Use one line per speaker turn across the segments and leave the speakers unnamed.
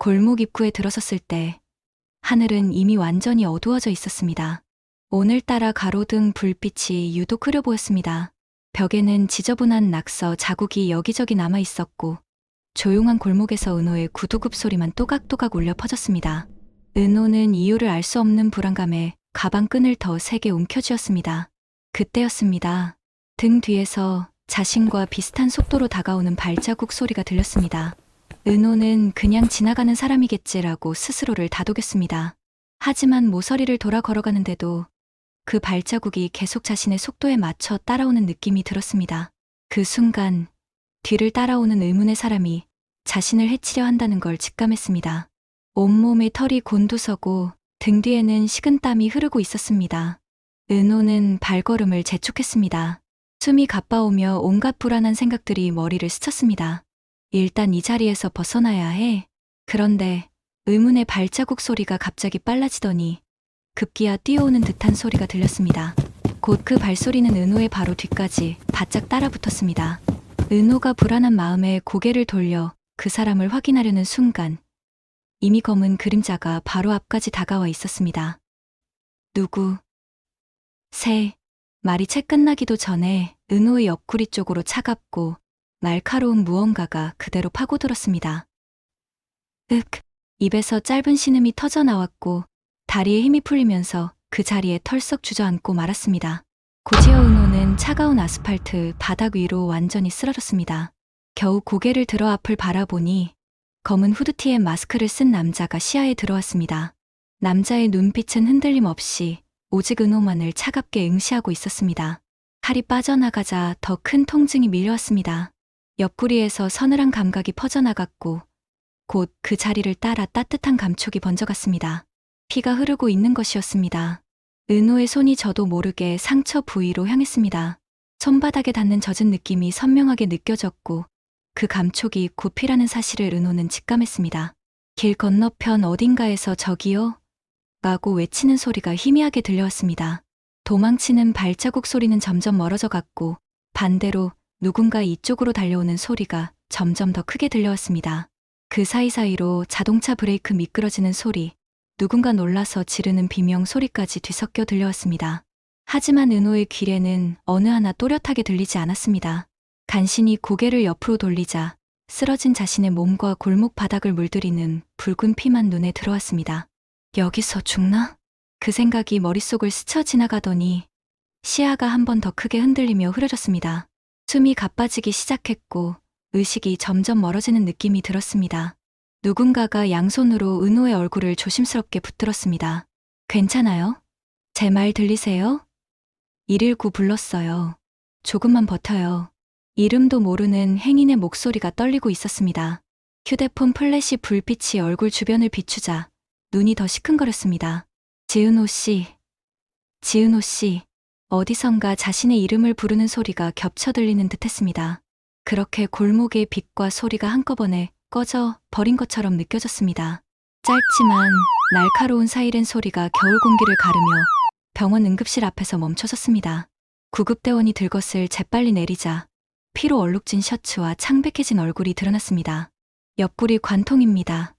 골목 입구에 들어섰을 때 하늘은 이미 완전히 어두워져 있었습니다. 오늘따라 가로등 불빛이 유독 흐려 보였습니다. 벽에는 지저분한 낙서 자국이 여기저기 남아 있었고 조용한 골목에서 은호의 구두굽 소리만 또각또각 울려 퍼졌습니다. 은호는 이유를 알 수 없는 불안감에 가방 끈을 더 세게 움켜쥐었습니다. 그때였습니다. 등 뒤에서 자신과 비슷한 속도로 다가오는 발자국 소리가 들렸습니다. 은호는 그냥 지나가는 사람이겠지라고 스스로를 다독였습니다. 하지만 모서리를 돌아 걸어가는데도 그 발자국이 계속 자신의 속도에 맞춰 따라오는 느낌이 들었습니다. 그 순간 뒤를 따라오는 의문의 사람이 자신을 해치려 한다는 걸 직감했습니다. 온몸에 털이 곤두서고 등 뒤에는 식은땀이 흐르고 있었습니다. 은호는 발걸음을 재촉했습니다. 숨이 가빠오며 온갖 불안한 생각들이 머리를 스쳤습니다. 일단 이 자리에서 벗어나야 해. 그런데 의문의 발자국 소리가 갑자기 빨라지더니 급기야 뛰어오는 듯한 소리가 들렸습니다. 곧 그 발소리는 은호의 바로 뒤까지 바짝 따라붙었습니다. 은호가 불안한 마음에 고개를 돌려 그 사람을 확인하려는 순간 이미 검은 그림자가 바로 앞까지 다가와 있었습니다. 누구? 새 말이 채 끝나기도 전에 은호의 옆구리 쪽으로 차갑고 날카로운 무언가가 그대로 파고들었습니다. 입에서 짧은 신음이 터져 나왔고 다리에 힘이 풀리면서 그 자리에 털썩 주저앉고 말았습니다. 곧이어 은호는 차가운 아스팔트 바닥 위로 완전히 쓰러졌습니다. 겨우 고개를 들어 앞을 바라보니 검은 후드티에 마스크를 쓴 남자가 시야에 들어왔습니다. 남자의 눈빛은 흔들림 없이 오직 은호만을 차갑게 응시하고 있었습니다. 칼이 빠져나가자 더 큰 통증이 밀려왔습니다. 옆구리에서 서늘한 감각이 퍼져나갔고 곧 그 자리를 따라 따뜻한 감촉이 번져갔습니다. 피가 흐르고 있는 것이었습니다. 은호의 손이 저도 모르게 상처 부위로 향했습니다. 손바닥에 닿는 젖은 느낌이 선명하게 느껴졌고 그 감촉이 곧 피라는 사실을 은호는 직감했습니다. 길 건너편 어딘가에서 저기요? 라고 외치는 소리가 희미하게 들려왔습니다. 도망치는 발자국 소리는 점점 멀어져 갔고 반대로 누군가 이쪽으로 달려오는 소리가 점점 더 크게 들려왔습니다. 그 사이사이로 자동차 브레이크 미끄러지는 소리, 누군가 놀라서 지르는 비명 소리까지 뒤섞여 들려왔습니다. 하지만 은호의 귀에는 어느 하나 또렷하게 들리지 않았습니다. 간신히 고개를 옆으로 돌리자 쓰러진 자신의 몸과 골목 바닥을 물들이는 붉은 피만 눈에 들어왔습니다. 여기서 죽나? 그 생각이 머릿속을 스쳐 지나가더니 시야가 한 번 더 크게 흔들리며 흐려졌습니다. 숨이 가빠지기 시작했고 의식이 점점 멀어지는 느낌이 들었습니다. 누군가가 양손으로 은호의 얼굴을 조심스럽게 붙들었습니다. 괜찮아요? 제 말 들리세요? 119 불렀어요. 조금만 버텨요. 이름도 모르는 행인의 목소리가 떨리고 있었습니다. 휴대폰 플래시 불빛이 얼굴 주변을 비추자 눈이 더 시큰거렸습니다. 지은호 씨. 지은호 씨. 어디선가 자신의 이름을 부르는 소리가 겹쳐 들리는 듯했습니다. 그렇게 골목의 빛과 소리가 한꺼번에 꺼져 버린 것처럼 느껴졌습니다. 짧지만 날카로운 사이렌 소리가 겨울 공기를 가르며 병원 응급실 앞에서 멈춰섰습니다. 구급대원이 들것을 재빨리 내리자 피로 얼룩진 셔츠와 창백해진 얼굴이 드러났습니다. 옆구리 관통입니다.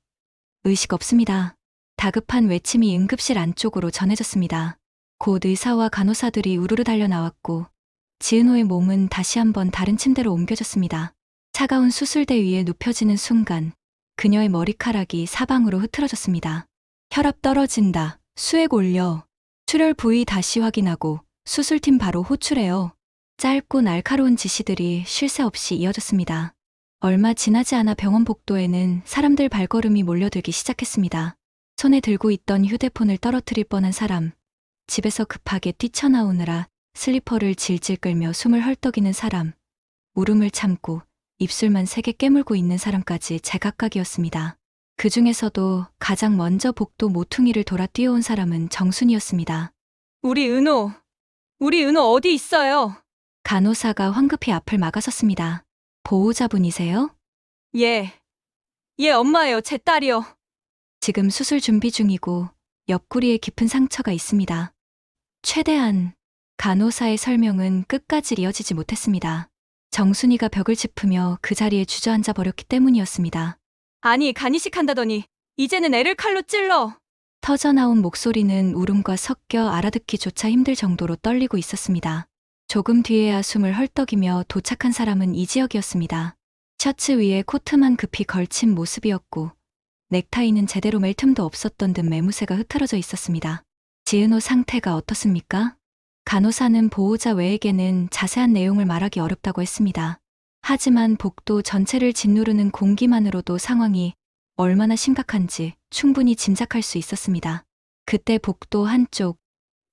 의식 없습니다. 다급한 외침이 응급실 안쪽으로 전해졌습니다. 곧 의사와 간호사들이 우르르 달려나왔고 지은호의 몸은 다시 한번 다른 침대로 옮겨졌습니다. 차가운 수술대 위에 눕혀지는 순간 그녀의 머리카락이 사방으로 흐트러졌습니다. 혈압 떨어진다. 수액 올려. 출혈 부위 다시 확인하고 수술팀 바로 호출해요. 짧고 날카로운 지시들이 쉴 새 없이 이어졌습니다. 얼마 지나지 않아 병원 복도에는 사람들 발걸음이 몰려들기 시작했습니다. 손에 들고 있던 휴대폰을 떨어뜨릴 뻔한 사람, 집에서 급하게 뛰쳐나오느라 슬리퍼를 질질 끌며 숨을 헐떡이는 사람, 울음을 참고 입술만 세게 깨물고 있는 사람까지 제각각이었습니다. 그 중에서도 가장 먼저 복도 모퉁이를 돌아 뛰어온 사람은 정순이었습니다. 우리 은호 어디 있어요? 간호사가 황급히 앞을 막아섰습니다. 보호자분이세요? 예, 엄마예요. 제 딸이요. 지금 수술 준비 중이고 옆구리에 깊은 상처가 있습니다. 최대한 간호사의 설명은 끝까지 이어지지 못했습니다. 정순이가 벽을 짚으며 그 자리에 주저앉아 버렸기 때문이었습니다. 아니, 간이식 한다더니 이제는 애를 칼로 찔러. 터져나온 목소리는 울음과 섞여 알아듣기조차 힘들 정도로 떨리고 있었습니다. 조금 뒤에야 숨을 헐떡이며 도착한 사람은 이지혁이었습니다. 셔츠 위에 코트만 급히 걸친 모습이었고 넥타이는 제대로 멜 틈도 없었던 듯 매무새가 흐트러져 있었습니다. 지은호 상태가 어떻습니까? 간호사는 보호자 외에게는 자세한 내용을 말하기 어렵다고 했습니다. 하지만 복도 전체를 짓누르는 공기만으로도 상황이 얼마나 심각한지 충분히 짐작할 수 있었습니다. 그때 복도 한쪽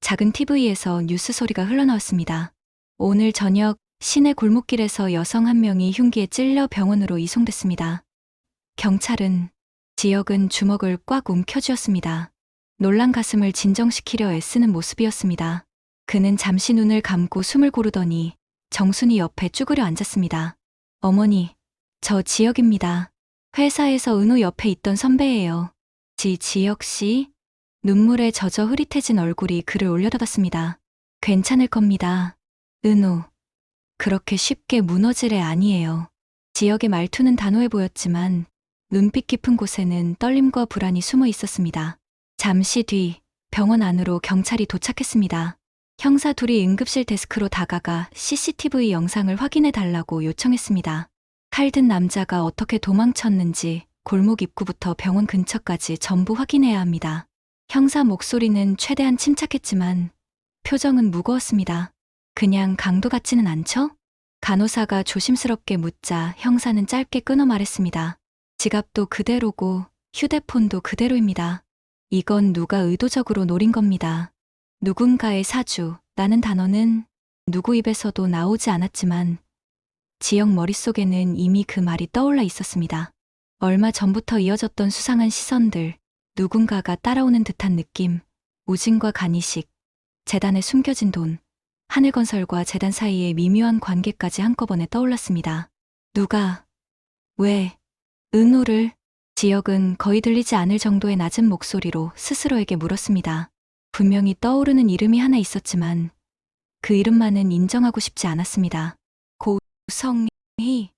작은 TV에서 뉴스 소리가 흘러나왔습니다. 오늘 저녁 시내 골목길에서 여성 한 명이 흉기에 찔려 병원으로 이송됐습니다. 경찰은 지혁은 주먹을 꽉 움켜쥐었습니다. 놀란 가슴을 진정시키려 애쓰는 모습이었습니다. 그는 잠시 눈을 감고 숨을 고르더니 정순이 옆에 쭈그려 앉았습니다. 어머니, 저 지혁입니다. 회사에서 은호 옆에 있던 선배예요. 지혁 씨? 눈물에 젖어 흐릿해진 얼굴이 그를 올려다봤습니다. 괜찮을 겁니다. 은호, 그렇게 쉽게 무너질 애 아니에요. 지혁의 말투는 단호해 보였지만 눈빛 깊은 곳에는 떨림과 불안이 숨어 있었습니다. 잠시 뒤 병원 안으로 경찰이 도착했습니다. 형사 둘이 응급실 데스크로 다가가 CCTV 영상을 확인해 달라고 요청했습니다. 칼든 남자가 어떻게 도망쳤는지 골목 입구부터 병원 근처까지 전부 확인해야 합니다. 형사 목소리는 최대한 침착했지만 표정은 무거웠습니다. 그냥 강도 같지는 않죠? 간호사가 조심스럽게 묻자 형사는 짧게 끊어 말했습니다. 지갑도 그대로고 휴대폰도 그대로입니다. 이건 누가 의도적으로 노린 겁니다. 누군가의 사주라는 단어는 누구 입에서도 나오지 않았지만 지혁 머릿속에는 이미 그 말이 떠올라 있었습니다. 얼마 전부터 이어졌던 수상한 시선들, 누군가가 따라오는 듯한 느낌, 우진과 간이식, 재단에 숨겨진 돈, 하늘건설과 재단 사이의 미묘한 관계까지 한꺼번에 떠올랐습니다. 누가, 왜, 은호를? 지혁은 거의 들리지 않을 정도의 낮은 목소리로 스스로에게 물었습니다. 분명히 떠오르는 이름이 하나 있었지만 그 이름만은 인정하고 싶지 않았습니다. 고성희.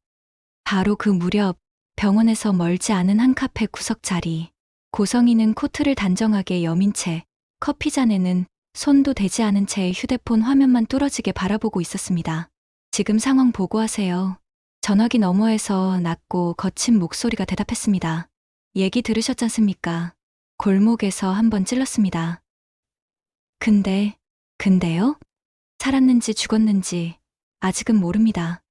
바로 그 무렵 병원에서 멀지 않은 한 카페 구석 자리. 고성희는 코트를 단정하게 여민 채 커피잔에는 손도 대지 않은 채 휴대폰 화면만 뚫어지게 바라보고 있었습니다. 지금 상황 보고하세요. 전화기 너머에서 낮고 거친 목소리가 대답했습니다. 얘기 들으셨잖습니까? 골목에서 한번 찔렀습니다. 근데요? 살았는지 죽었는지 아직은 모릅니다.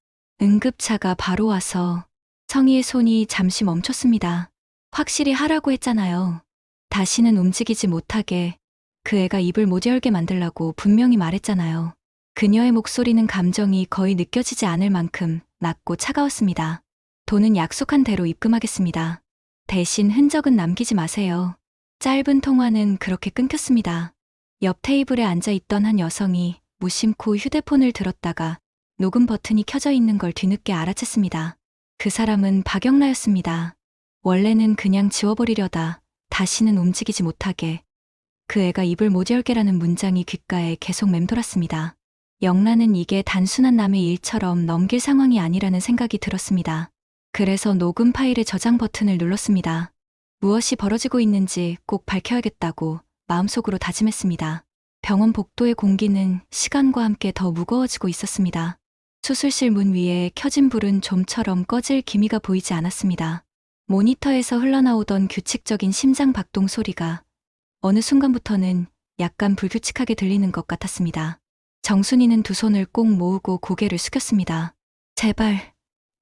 응급차가 바로 와서 성희의 손이 잠시 멈췄습니다. 확실히 하라고 했잖아요. 다시는 움직이지 못하게 그 애가 입을 못 열게 만들라고 분명히 말했잖아요. 그녀의 목소리는 감정이 거의 느껴지지 않을 만큼 낮고 차가웠습니다. 돈은 약속한 대로 입금하겠습니다. 대신 흔적은 남기지 마세요. 짧은 통화는 그렇게 끊겼습니다. 옆 테이블에 앉아 있던 한 여성이 무심코 휴대폰을 들었다가 녹음 버튼이 켜져 있는 걸 뒤늦게 알아챘습니다. 그 사람은 박영라였습니다. 원래는 그냥 지워버리려다 다시는 움직이지 못하게 그 애가 입을 못 열게라는 문장이 귓가에 계속 맴돌았습니다. 영라는 이게 단순한 남의 일처럼 넘길 상황이 아니라는 생각이 들었습니다. 그래서 녹음 파일의 저장 버튼을 눌렀습니다. 무엇이 벌어지고 있는지 꼭 밝혀야겠다고 마음속으로 다짐했습니다. 병원 복도의 공기는 시간과 함께 더 무거워지고 있었습니다. 수술실 문 위에 켜진 불은 좀처럼 꺼질 기미가 보이지 않았습니다. 모니터에서 흘러나오던 규칙적인 심장 박동 소리가 어느 순간부터는 약간 불규칙하게 들리는 것 같았습니다. 정순이는 두 손을 꼭 모으고 고개를 숙였습니다.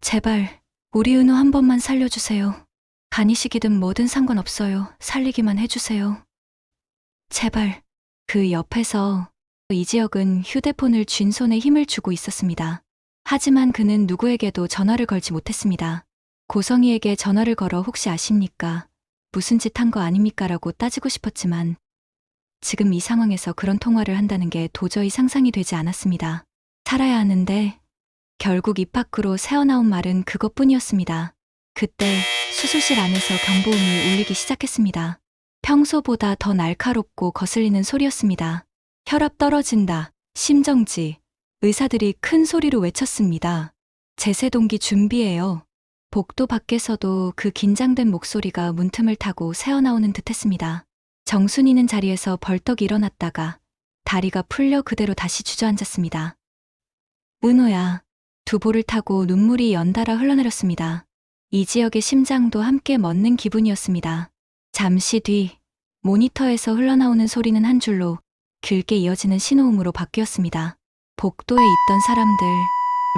제발, 우리 은호 한 번만 살려주세요. 간이식이든 뭐든 상관없어요. 살리기만 해주세요. 제발. 그 옆에서 이지혁은 휴대폰을 쥔 손에 힘을 주고 있었습니다. 하지만 그는 누구에게도 전화를 걸지 못했습니다. 고성희에게 전화를 걸어 혹시 아십니까? 무슨 짓 한 거 아닙니까? 라고 따지고 싶었지만 지금 이 상황에서 그런 통화를 한다는 게 도저히 상상이 되지 않았습니다. 살아야 하는데 결국 입 밖으로 새어나온 말은 그것뿐이었습니다. 그때 수술실 안에서 경보음이 울리기 시작했습니다. 평소보다 더 날카롭고 거슬리는 소리였습니다. 혈압 떨어진다. 심정지. 의사들이 큰 소리로 외쳤습니다. 제세동기 준비해요. 복도 밖에서도 그 긴장된 목소리가 문틈을 타고 새어나오는 듯했습니다. 정순이는 자리에서 벌떡 일어났다가 다리가 풀려 그대로 다시 주저앉았습니다. 은호야. 두 볼을 타고 눈물이 연달아 흘러내렸습니다. 이지혁의 심장도 함께 멎는 기분이었습니다. 잠시 뒤 모니터에서 흘러나오는 소리는 한 줄로 길게 이어지는 신호음으로 바뀌었습니다. 복도에 있던 사람들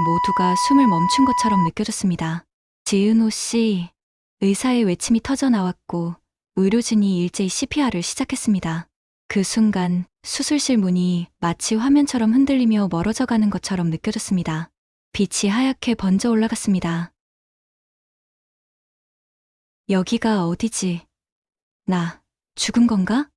모두가 숨을 멈춘 것처럼 느껴졌습니다. 지은호 씨, 의사의 외침이 터져 나왔고 의료진이 일제히 CPR을 시작했습니다. 그 순간 수술실 문이 마치 화면처럼 흔들리며 멀어져 가는 것처럼 느껴졌습니다. 빛이 하얗게 번져 올라갔습니다. 여기가 어디지? 나 죽은 건가?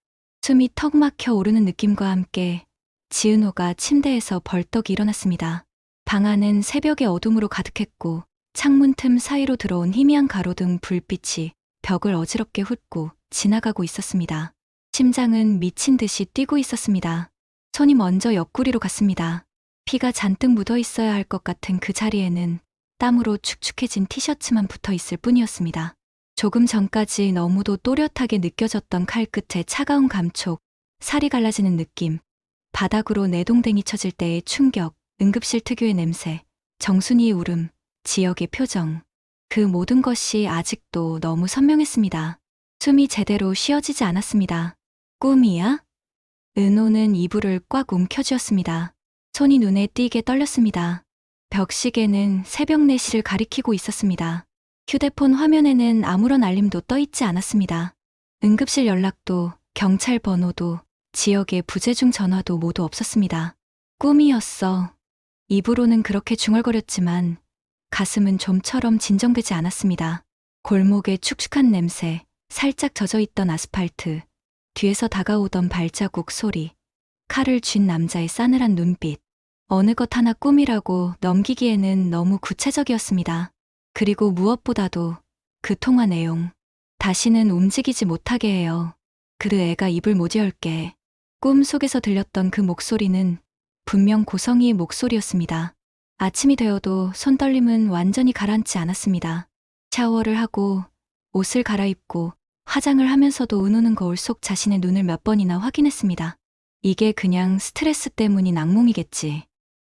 숨이 턱 막혀 오르는 느낌과 함께 지은호가 침대에서 벌떡 일어났습니다. 방 안은 새벽의 어둠으로 가득했고 창문 틈 사이로 들어온 희미한 가로등 불빛이 벽을 어지럽게 훑고 지나가고 있었습니다. 심장은 미친 듯이 뛰고 있었습니다. 손이 먼저 옆구리로 갔습니다. 피가 잔뜩 묻어 있어야 할 것 같은 그 자리에는 땀으로 축축해진 티셔츠만 붙어 있을 뿐이었습니다. 조금 전까지 너무도 또렷하게 느껴졌던 칼끝의 차가운 감촉, 살이 갈라지는 느낌, 바닥으로 내동댕이 쳐질 때의 충격, 응급실 특유의 냄새, 정순이의 울음, 지역의 표정, 그 모든 것이 아직도 너무 선명했습니다. 숨이 제대로 쉬어지지 않았습니다. 꿈이야? 은호는 이불을 꽉 움켜쥐었습니다. 손이 눈에 띄게 떨렸습니다. 벽시계는 새벽 4시를 가리키고 있었습니다. 휴대폰 화면에는 아무런 알림도 떠있지 않았습니다. 응급실 연락도, 경찰 번호도, 지역의 부재중 전화도 모두 없었습니다. 꿈이었어. 입으로는 그렇게 중얼거렸지만 가슴은 좀처럼 진정되지 않았습니다. 골목의 축축한 냄새, 살짝 젖어있던 아스팔트, 뒤에서 다가오던 발자국 소리, 칼을 쥔 남자의 싸늘한 눈빛, 어느 것 하나 꿈이라고 넘기기에는 너무 구체적이었습니다. 그리고 무엇보다도 그 통화 내용, 다시는 움직이지 못하게 해요. 그 애가 입을 못 열게. 꿈 속에서 들렸던 그 목소리는 분명 고성이의 목소리였습니다. 아침이 되어도 손떨림은 완전히 가라앉지 않았습니다. 샤워를 하고 옷을 갈아입고 화장을 하면서도 은호는 거울 속 자신의 눈을 몇 번이나 확인했습니다. 이게 그냥 스트레스 때문인 악몽이겠지.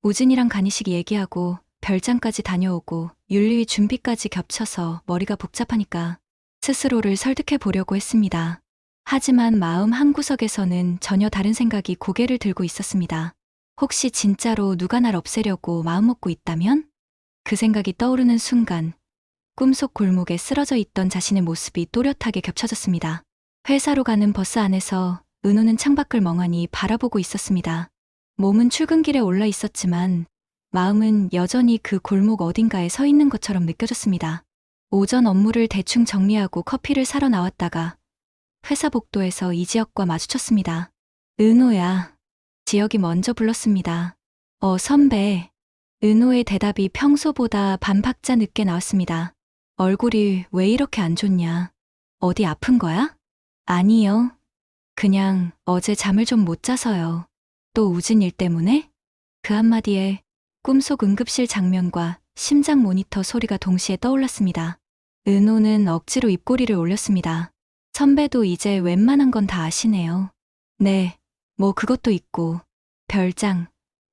우진이랑 간이식 얘기하고 별장까지 다녀오고 윤리위 준비까지 겹쳐서 머리가 복잡하니까 스스로를 설득해 보려고 했습니다. 하지만 마음 한구석에서는 전혀 다른 생각이 고개를 들고 있었습니다. 혹시 진짜로 누가 날 없애려고 마음먹고 있다면? 그 생각이 떠오르는 순간 꿈속 골목에 쓰러져 있던 자신의 모습이 또렷하게 겹쳐졌습니다. 회사로 가는 버스 안에서 은호는 창밖을 멍하니 바라보고 있었습니다. 몸은 출근길에 올라 있었지만 마음은 여전히 그 골목 어딘가에 서 있는 것처럼 느껴졌습니다. 오전 업무를 대충 정리하고 커피를 사러 나왔다가 회사 복도에서 이지혁과 마주쳤습니다. 은호야. 지혁이 먼저 불렀습니다. 선배. 은호의 대답이 평소보다 반 박자 늦게 나왔습니다. 얼굴이 왜 이렇게 안 좋냐? 어디 아픈 거야? 아니요. 그냥 어제 잠을 좀 못 자서요. 또 우진 일 때문에? 그 한마디에 꿈속 응급실 장면과 심장 모니터 소리가 동시에 떠올랐습니다. 은호는 억지로 입꼬리를 올렸습니다. 선배도 이제 웬만한 건 다 아시네요. 네, 뭐 그것도 있고 별장,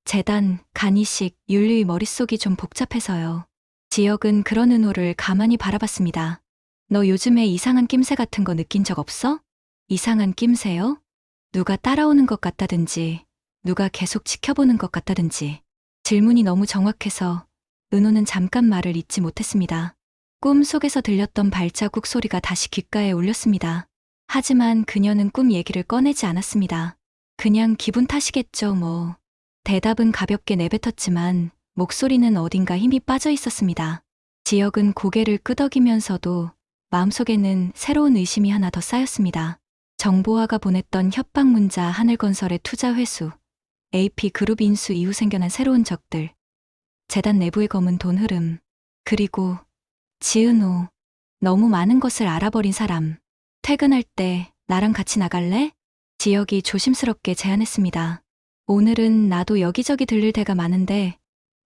재단, 간이식, 윤리의 머릿속이 좀 복잡해서요. 지혁은 그런 은호를 가만히 바라봤습니다. 너 요즘에 이상한 낌새 같은 거 느낀 적 없어? 이상한 낌새요? 누가 따라오는 것 같다든지, 누가 계속 지켜보는 것 같다든지. 질문이 너무 정확해서 은호는 잠깐 말을 잇지 못했습니다. 꿈 속에서 들렸던 발자국 소리가 다시 귓가에 울렸습니다. 하지만 그녀는 꿈 얘기를 꺼내지 않았습니다. 그냥 기분 탓이겠죠, 뭐. 대답은 가볍게 내뱉었지만 목소리는 어딘가 힘이 빠져 있었습니다. 지혁은 고개를 끄덕이면서도 마음속에는 새로운 의심이 하나 더 쌓였습니다. 정보화가 보냈던 협박 문자 하늘건설의 투자 회수, AP그룹 인수 이후 생겨난 새로운 적들, 재단 내부의 검은 돈 흐름, 그리고 지은호, 너무 많은 것을 알아버린 사람. 퇴근할 때 나랑 같이 나갈래? 지혁이 조심스럽게 제안했습니다. 오늘은 나도 여기저기 들릴 데가 많은데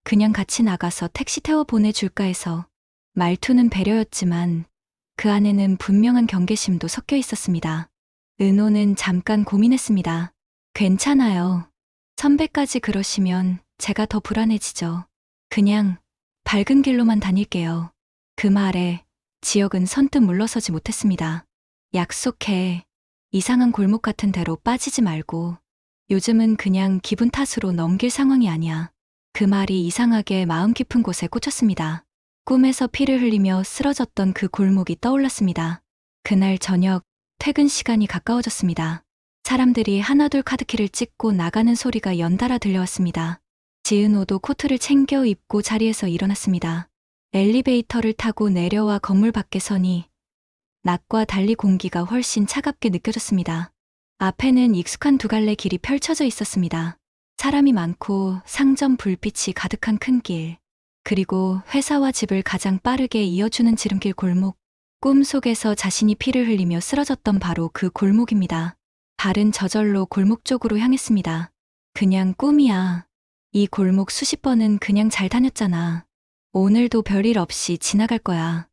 그냥 같이 나가서 택시 태워 보내줄까 해서. 말투는 배려였지만 그 안에는 분명한 경계심도 섞여 있었습니다. 은호는 잠깐 고민했습니다. 괜찮아요. 선배까지 그러시면 제가 더 불안해지죠. 그냥 밝은 길로만 다닐게요. 그 말에 지혁은 선뜻 물러서지 못했습니다. 약속해. 이상한 골목 같은 데로 빠지지 말고. 요즘은 그냥 기분 탓으로 넘길 상황이 아니야. 그 말이 이상하게 마음 깊은 곳에 꽂혔습니다. 꿈에서 피를 흘리며 쓰러졌던 그 골목이 떠올랐습니다. 그날 저녁 퇴근 시간이 가까워졌습니다. 사람들이 하나둘 카드키를 찍고 나가는 소리가 연달아 들려왔습니다. 지은호도 코트를 챙겨 입고 자리에서 일어났습니다. 엘리베이터를 타고 내려와 건물 밖에 서니 낮과 달리 공기가 훨씬 차갑게 느껴졌습니다. 앞에는 익숙한 두 갈래 길이 펼쳐져 있었습니다. 사람이 많고 상점 불빛이 가득한 큰 길, 그리고 회사와 집을 가장 빠르게 이어주는 지름길 골목, 꿈속에서 자신이 피를 흘리며 쓰러졌던 바로 그 골목입니다. 발은 저절로 골목 쪽으로 향했습니다. 그냥 꿈이야. 이 골목 수십 번은 그냥 잘 다녔잖아. 오늘도 별일 없이 지나갈 거야.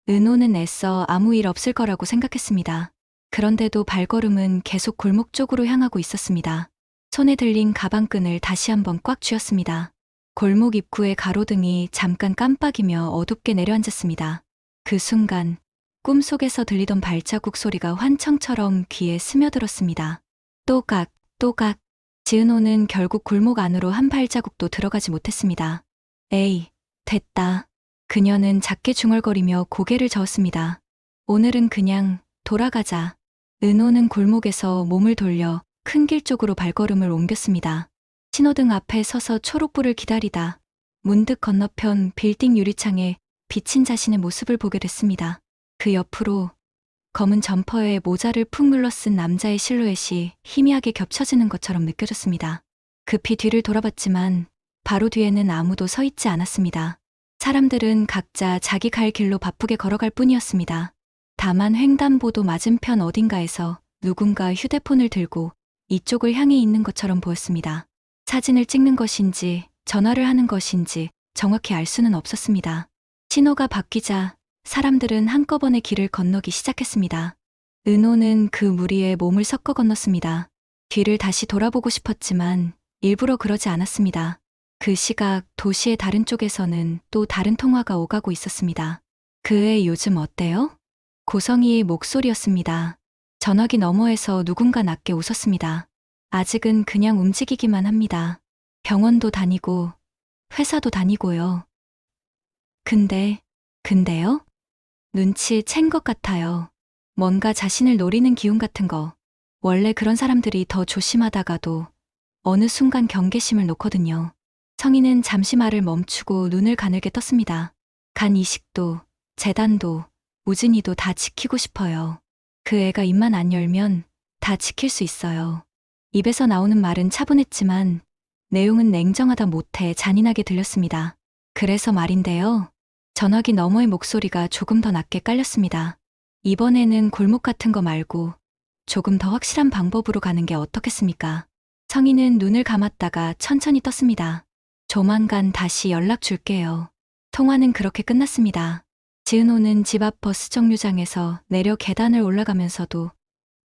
은호는 애써 아무 일 없을 거라고 생각했습니다. 그런데도 발걸음은 계속 골목 쪽으로 향하고 있었습니다. 손에 들린 가방끈을 다시 한번 꽉 쥐었습니다. 골목 입구의 가로등이 잠깐 깜빡이며 어둡게 내려앉았습니다. 그 순간 꿈속에서 들리던 발자국 소리가 환청처럼 귀에 스며들었습니다. 또각, 또각. 지은호는 결국 골목 안으로 한 발자국도 들어가지 못했습니다. 에이, 됐다. 그녀는 작게 중얼거리며 고개를 저었습니다. 오늘은 그냥 돌아가자. 은호는 골목에서 몸을 돌려 큰 길 쪽으로 발걸음을 옮겼습니다. 신호등 앞에 서서 초록불을 기다리다 문득 건너편 빌딩 유리창에 비친 자신의 모습을 보게 됐습니다. 그 옆으로 검은 점퍼에 모자를 푹 눌러 쓴 남자의 실루엣이 희미하게 겹쳐지는 것처럼 느껴졌습니다. 급히 뒤를 돌아봤지만 바로 뒤에는 아무도 서 있지 않았습니다. 사람들은 각자 자기 갈 길로 바쁘게 걸어갈 뿐이었습니다. 다만 횡단보도 맞은편 어딘가에서 누군가 휴대폰을 들고 이쪽을 향해 있는 것처럼 보였습니다. 사진을 찍는 것인지 전화를 하는 것인지 정확히 알 수는 없었습니다. 신호가 바뀌자 사람들은 한꺼번에 길을 건너기 시작했습니다. 은호는 그 무리에 몸을 섞어 건넜습니다. 뒤를 다시 돌아보고 싶었지만 일부러 그러지 않았습니다. 그 시각 도시의 다른 쪽에서는 또 다른 통화가 오가고 있었습니다. 그애 요즘 어때요? 고성이의 목소리였습니다. 전화기 너머에서 누군가 낮게 웃었습니다. 아직은 그냥 움직이기만 합니다. 병원도 다니고 회사도 다니고요. 근데요? 눈치 챈 것 같아요. 뭔가 자신을 노리는 기운 같은 거. 원래 그런 사람들이 더 조심하다가도 어느 순간 경계심을 놓거든요. 성인은 잠시 말을 멈추고 눈을 가늘게 떴습니다. 간 이식도, 재단도, 우진이도 다 지키고 싶어요. 그 애가 입만 안 열면 다 지킬 수 있어요. 입에서 나오는 말은 차분했지만 내용은 냉정하다 못해 잔인하게 들렸습니다. 그래서 말인데요. 전화기 너머의 목소리가 조금 더 낮게 깔렸습니다. 이번에는 골목 같은 거 말고 조금 더 확실한 방법으로 가는 게 어떻겠습니까? 성인은 눈을 감았다가 천천히 떴습니다. 조만간 다시 연락 줄게요. 통화는 그렇게 끝났습니다. 지은호는 집 앞 버스 정류장에서 내려 계단을 올라가면서도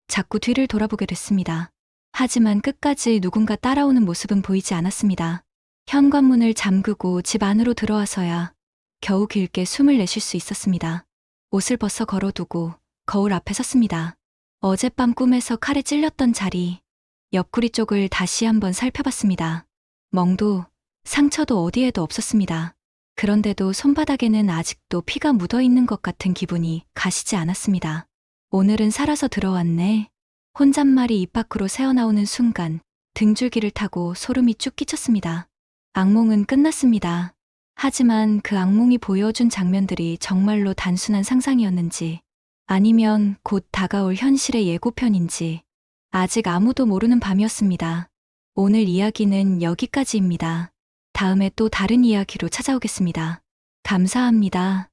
자꾸 뒤를 돌아보게 됐습니다. 하지만 끝까지 누군가 따라오는 모습은 보이지 않았습니다. 현관문을 잠그고 집 안으로 들어와서야 겨우 길게 숨을 내쉴 수 있었습니다. 옷을 벗어 걸어두고 거울 앞에 섰습니다. 어젯밤 꿈에서 칼에 찔렸던 자리, 옆구리 쪽을 다시 한번 살펴봤습니다. 멍도 상처도 어디에도 없었습니다. 그런데도 손바닥에는 아직도 피가 묻어있는 것 같은 기분이 가시지 않았습니다. 오늘은 살아서 들어왔네. 혼잣말이 입 밖으로 새어나오는 순간 등줄기를 타고 소름이 쭉 끼쳤습니다. 악몽은 끝났습니다. 하지만 그 악몽이 보여준 장면들이 정말로 단순한 상상이었는지 아니면 곧 다가올 현실의 예고편인지 아직 아무도 모르는 밤이었습니다. 오늘 이야기는 여기까지입니다. 다음에 또 다른 이야기로 찾아오겠습니다. 감사합니다.